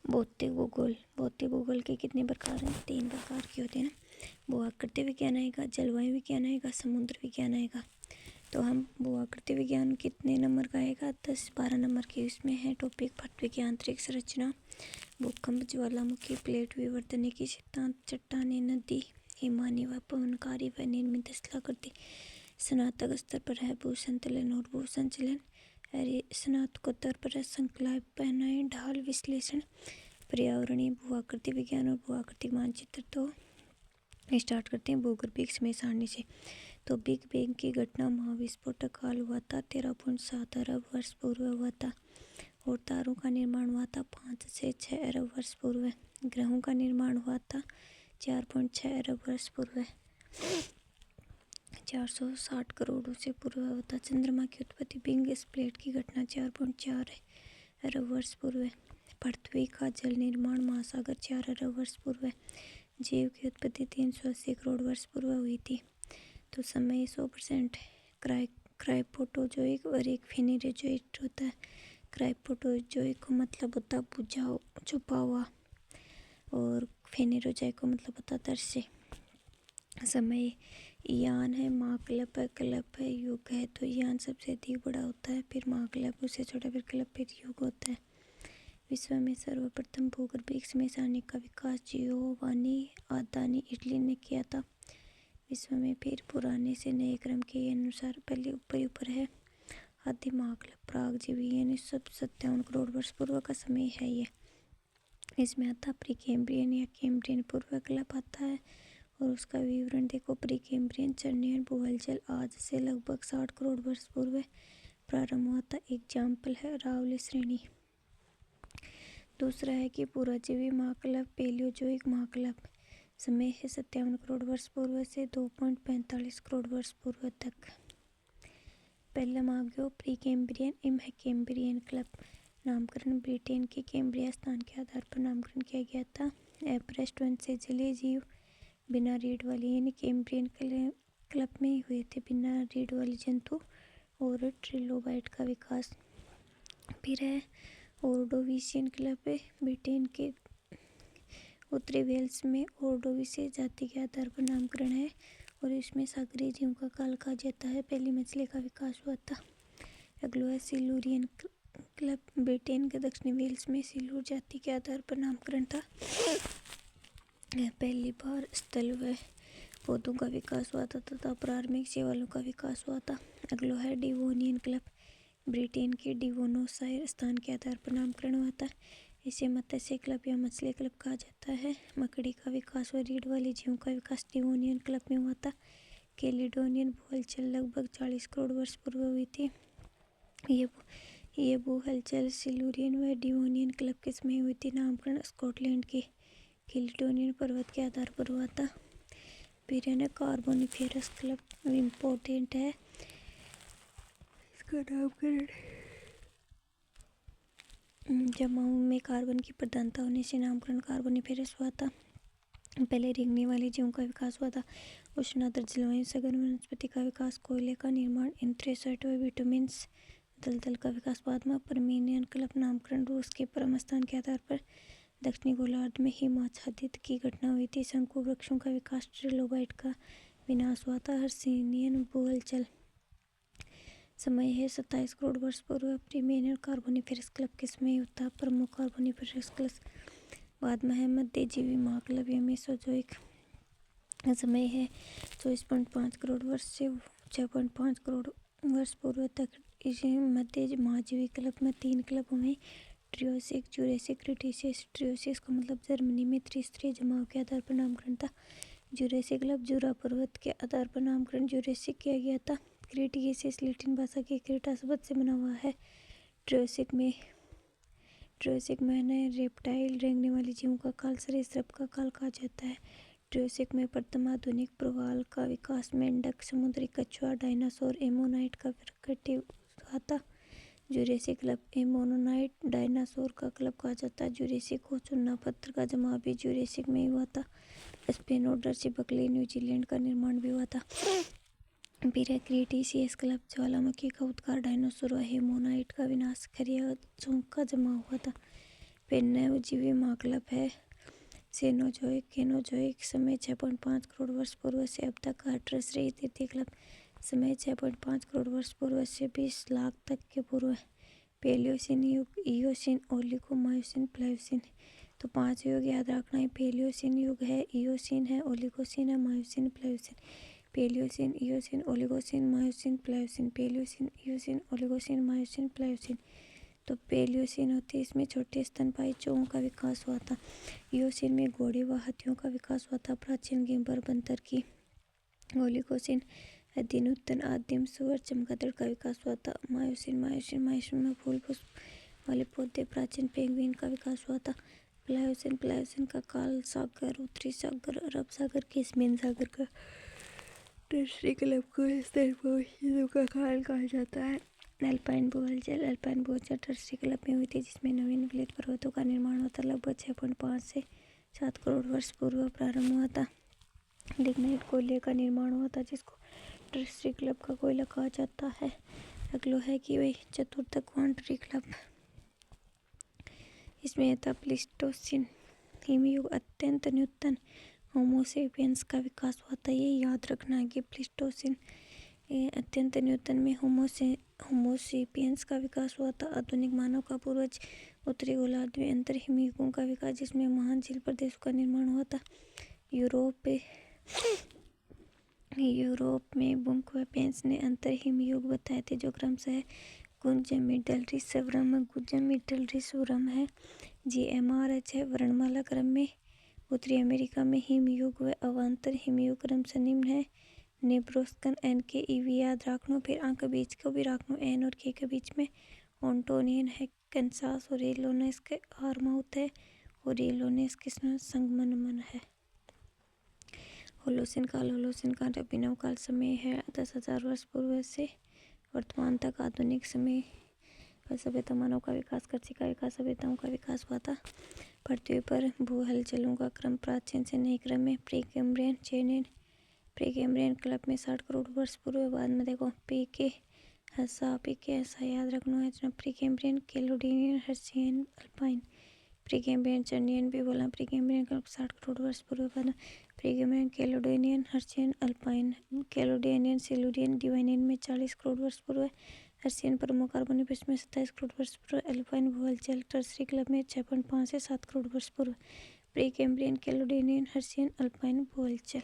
भौतिक भूगोल के कितने प्रकार हैं? 3 प्रकार के होते हैं ना। भू-आकृति विज्ञान आएगा, जलवायु विज्ञान आएगा, समुद्र विज्ञान आएगा। तो हम भू-आकृति विज्ञान कितने नंबर का आएगा? 10-12 नंबर के। इसमें है टॉपिक पृथ्वी की आंतरिक संरचना, भूकंप, ज्वालामुखी, प्लेट विवर्तनिकी सिद्धांत, चट्टानें, नदी, हिमानी व पवनकारी व निर्मित स्थलाकृति। स्नातक स्तर पर है भू संतुलन और भू संचलन। स्नातकोत्तर पर है संकल्पनाएं, ढाल विश्लेषण, पर्यावरणीय भू-आकृति विज्ञान और भू-आकृतिक मानचित्र। तो स्टार्ट करते हैं भूगर्भीय समय सारणी से। तो बिग बैंग की घटना महाविस्फोटक काल हुआ था 13.7 अरब वर्ष पूर्व हुआ था। और तारों का निर्माण हुआ था 5 से 6 अरब वर्ष पूर्व। ग्रहों का निर्माण हुआ था 4.6 अरब वर्ष पूर्व। 460 करोड़ से पूर्व हुआ था। चंद्रमा की उत्पत्ति बिग स्प्लिट की घटना 4.4 अरब वर्ष पूर्व। पृथ्वी का जल निर्माण महासागर 4 अरब वर्ष पूर्व। जीव की उत्पत्ति 380 करोड़ वर्ष पूर्व हुई थी। तो समय 100% क्रायोपोटोजोइक और एक फेनेरोजोइक होता है। क्रायोपोटोजोइक का मतलब होता है बुझा छुपा हुआ, और फेनेरोजोइक का मतलब होता है तरसे। समय यान है, महाक्लप है, क्लप है, युग है। तो यान सबसे अधिक बड़ा होता है, फिर महाक्लप उससे छोटा, फिर क्लप, फिर युग होता है। विश्व में सर्वप्रथम भूगर्भीय समय सारणी का विकास जियोवानी आदानी इटली ने किया था। विश्व में फिर पुराने से नए क्रम के अनुसार पहले ऊपर है आदि महाक्लप प्रागजीवी, यानी 57 करोड़ वर्ष पूर्व का समय है ये। इसमें आता प्री कैम्ब्रियन या कैम्ब्रियन पूर्व क्लप आता है, और उसका विवरण देखो। प्री कैम्ब्रियन चर्नियन भूहलचल आज से लगभग 60 करोड़ वर्ष पूर्व प्रारंभ हुआ था। एग्जाम्पल है अरावली श्रेणी। दूसरा है कि पुराजीवी महाक्लप पेलियोजोइक महाक्लप, समय है 57 करोड़ वर्ष पूर्व से 2.45 करोड़ वर्ष पूर्व तक। पहला महाग्रह प्री कैम्ब्रियन एम है कैम्ब्रियन क्लप। नामकरण ब्रिटेन के कैम्ब्रिया स्थान के आधार पर नामकरण किया गया था। एवरेस्ट वंश से जलीय जीव बिना रीढ़ वाले यानी कैम्ब्रियन क्लप में हुए थे बिना रीढ़ वाले जंतु और ट्रिलोबाइट का विकास। फिर है ऑर्डोविशियन क्लप है, ब्रिटेन के उत्तरी वेल्स में ऑर्डोविशियस जाति के आधार पर नामकरण है, और इसमें सागरीय जीवों का काल कहा जाता है। पहली मछली का विकास हुआ था। अगला है सिल्यूरियन क्लप, ब्रिटेन के दक्षिणी वेल्स में सिल्यूर जाति के आधार पर नामकरण था। पहली बार स्थल व पौधों का विकास हुआ था तथा प्रारंभिक शैवालों का विकास हुआ था। अगला है डिवोनियन क्लप, ब्रिटेन के डिवोनोसायर स्थान के आधार पर नामकरण हुआ था। इसे मत्स्य क्लप या मछली क्लप कहा जाता है। मकड़ी का विकास व रीढ़ वाले जीवों का विकास डिवोनियन क्लप में हुआ था। कैलिडोनियन भूहलचल लगभग 40 करोड़ वर्ष पूर्व हुई थी। ये भूहलचल सिल्यूरियन व डिवोनियन क्लप के समय हुई थी। नामकरण स्कॉटलैंड के कैलिडोनियन पर्वत के आधार पर हुआ था। फिर है ना कार्बोनिफेरस क्लप इम्पोर्टेंट है, इसका नामकरण जमाओं में कार्बन की प्रधानता होने से नामकरण कार्बोनिफेरस हुआ था। पहले रेंगने वाले जीवों का विकास हुआ था। उष्णार्द्र जलवायु, सघन वनस्पति का विकास, कोयले का निर्माण, एंथ्रेसाइट व विटामिन्स, दलदल का विकास बाद में। परमियन क्लप नामकरण रूस के परम स्थान के आधार पर दक्षिणी गोलार्ध में हिमाच्छादित की घटना हुई थी। शंकु वृक्षों का विकास, ट्रिलोबाइट का विनाश हुआ था। हर्सिनियन भूहलचल, समय है 27 करोड़ वर्ष पूर्व। प्रीमियन कार्बोनिफेरस क्लप के समय होता। प्रमुख कार्बोनिफेरस क्लप बाद में है मध्यजीवी महाक्लप या मेसोजोइक, समय है 24.5 करोड़ वर्ष से 6.5 करोड़ वर्ष पूर्व तक। इसे मध्य महाजीवी क्लप में 3 क्लप हुए, ट्रियोसिक, जुरेसिक, क्रिटेशियस। ट्रियोसिस का मतलब जर्मनी में त्रिस्तरीय जमाव के आधार पर नामकरण था। जुरेसिक क्लप जुरा पर्वत के आधार पर नामकरण जुरेसिक किया गया था। क्रिटेशियस लैटिन भाषा के क्रेटा शब्द से बना हुआ है। ट्रियोसिक में नए रेप्टाइल रेंगने वाले जीवों का काल सरीसृप का काल कहा जाता है। ट्रियोसिक में प्रथम आधुनिक प्रवाल का विकास, मेंढक, समुद्री कछुआ, डायनासोर, एमोनाइट का प्रकट हुआ था। जुरेसिक क्लप एमोनाइट डायनासोर का क्लब कहा जाता है। जुरेसिक और चूना पत्थर का जमाव भी जुरेसिक में ही हुआ था। स्पेनोडर्सी बकले न्यूजीलैंड का निर्माण भी हुआ था। फिर है क्रिटेशियस क्लब, ज्वालामुखी का उद्गार, डायनासोर व हेमोनाइट का विनाश, खरियाचों का जमाव हुआ था। पेन्नाजीवी महाक्लब है। सेनोजोइक केनोजोइक समय 6.5 करोड़ वर्ष पूर्व से अब तक का ट्रेजरी तृतीय क्लब समय 6.5 करोड़ वर्ष पूर्व से 20 लाख तक के पूर्व है। पेलियोसिन युग, इयोसिन, ओलिगो, मायोसिन, प्लायोसिन। तो 5 युग याद रखना है। पेलियोसिन युग है, इयोसिन है, ओलिगोसिन है, myosin, Pliocene. Palaeocene, eosin, Oligocene, myosin, Pliocene. Palaeocene, eosin, Oligocene, myosin, Pliocene. तो पेलियोसिन होती है, इसमें छोटे स्तनपायी चूहों का विकास हुआ था। इयोसिन में घोड़े व हाथियों का विकास हुआ था। प्राचीन गेबर बंदर की। ओलिगोसिन अधीनतन आदिम सुअर चमगादड़ का विकास हुआ था। मायोसिन मायोसिन में फूल पुष्प वाले पौधे प्राचीन पेंगुइन का विकास हुआ था। प्लायोसिन का काल सागर, उत्तरी सागर, अरब सागर, कैस्पियन सागर का टर्शरी क्लब को स्तनपायी का काल कहा जाता है। अल्पाइन भूमध्य टर्शरी क्लब में हुई थी, जिसमें नवीनलिखित पर्वतों का निर्माण हुआ था। लगभग 6.5 से 7 करोड़ वर्ष पूर्व प्रारंभ हुआ था। लिग्नाइट कोयले का निर्माण हुआ था, जिसको टर्शरी क्लब का कोयला कहा जाता है। अगलो है कि वही चतुर्थ क्वार्टरी क्लब। इसमें था प्लीस्टोसिन हिमयुग, अत्यंत न्यूनतम होमोसेपियंस का विकास हुआ था। ये याद रखना है कि प्लीस्टोसिन अत्यंत न्यूनतम में होमोसेपियंस का विकास हुआ था। आधुनिक मानव का पूर्वज उत्तरी गोलार्ध में अंतर हिमयुगों का विकास, जिसमें महान झील प्रदेशों का निर्माण हुआ था। यूरोप में बुकवेपेंस ने अंतर हिमयुग बताए थे, जो क्रमशः गुंज मिडल रिसवरम है। GMRH है। वर्णमाला क्रम में उत्तरी अमेरिका में हिमयुग व अवांतर हिमयुग क्रमशः निम्न है। नेब्रास्का NKEV याद रखना। फिर अंक बीच को भी रखना, N और K के बीच में। ओंटोनियन है कैंसास, और इलिनॉइस के आर्माउथ है, और इलिनॉइस के संगमन है। होलोसिन काल अभिनव काल समय है 10,000 वर्ष पूर्व से वर्तमान तक। आधुनिक समय सभ्यता मानव का विकास, कृषि का विकास, सभ्यताओं का विकास हुआ था। पृथ्वी पर भू हलचलों का क्रम प्राचीन से नए क्रम में प्रीकैम्ब्रियन क्लब में 60 करोड़ वर्ष पूर्व। बाद में देखो पीके ऐसा याद रखना है। Precambrian, Caledonian, Hercynian, Alpine. Precambrian चर्नियन भी बोला। प्रीकैम्ब्रियन क्लब 60 करोड़ वर्ष पूर्व। बाद में Precambrian, Caledonian, Hercynian, alpine. Caledonian, Silurian, डिवानियन में 40 करोड़ वर्ष पूर्व। हर्शियन प्रमुख कार्बोनिफेरस में 27 करोड़ वर्ष पूर्व। अल्पाइन भू हलचल टर्शरी क्लब में 6.5 से 7 करोड़ वर्ष पूर्व। प्रीकैम्ब्रियन, कैलोडोनियन, हर्शियन, अल्पाइन भू हलचल।